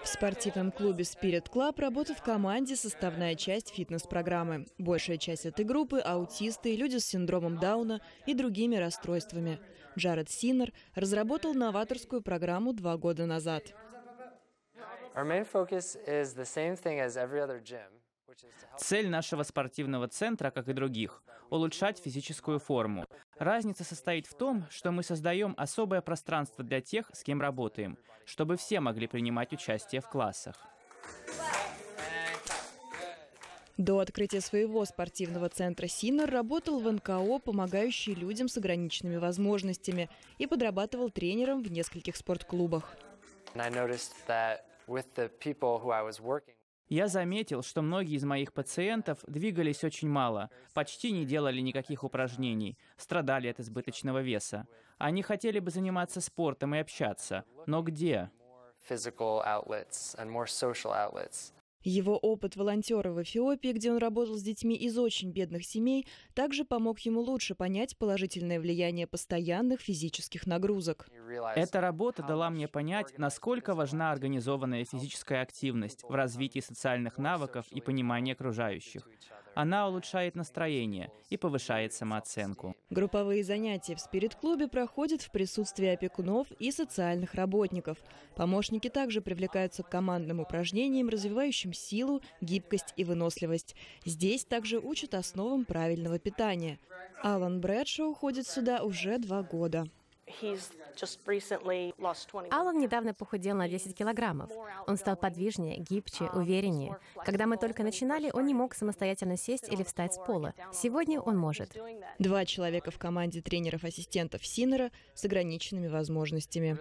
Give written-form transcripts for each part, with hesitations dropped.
В спортивном клубе Spirit Club работа в команде – составная часть фитнес-программы. Большая часть этой группы – аутисты, люди с синдромом Дауна и другими расстройствами. Джаред Синнер разработал новаторскую программу 2 года назад. Цель нашего спортивного центра, как и других, – улучшать физическую форму. Разница состоит в том, что мы создаем особое пространство для тех, с кем работаем, чтобы все могли принимать участие в классах. До открытия своего спортивного центра Синнер работал в НКО, помогающий людям с ограниченными возможностями, и подрабатывал тренером в нескольких спортклубах. Я заметил, что многие из моих пациентов двигались очень мало, почти не делали никаких упражнений, страдали от избыточного веса. Они хотели бы заниматься спортом и общаться, но где? Его опыт волонтера в Эфиопии, где он работал с детьми из очень бедных семей, также помог ему лучше понять положительное влияние постоянных физических нагрузок. Эта работа дала мне понять, насколько важна организованная физическая активность в развитии социальных навыков и понимании окружающих. Она улучшает настроение и повышает самооценку. Групповые занятия в Spirit-клубе проходят в присутствии опекунов и социальных работников. Помощники также привлекаются к командным упражнениям, развивающим силу, гибкость и выносливость. Здесь также учат основам правильного питания. Алан Брэдшоу ходит сюда уже 2 года. Алан недавно похудел на 10 килограммов. Он стал подвижнее, гибче, увереннее. Когда мы только начинали, он не мог самостоятельно сесть или встать с пола. Сегодня он может. 2 человека в команде тренеров-ассистентов Синнера с ограниченными возможностями.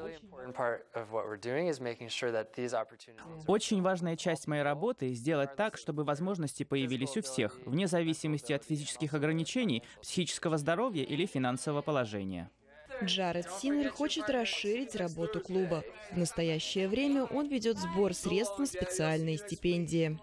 Очень важная часть моей работы – сделать так, чтобы возможности появились у всех, вне зависимости от физических ограничений, психического здоровья или финансового положения. Джаред Синнер хочет расширить работу клуба. В настоящее время он ведет сбор средств на специальные стипендии.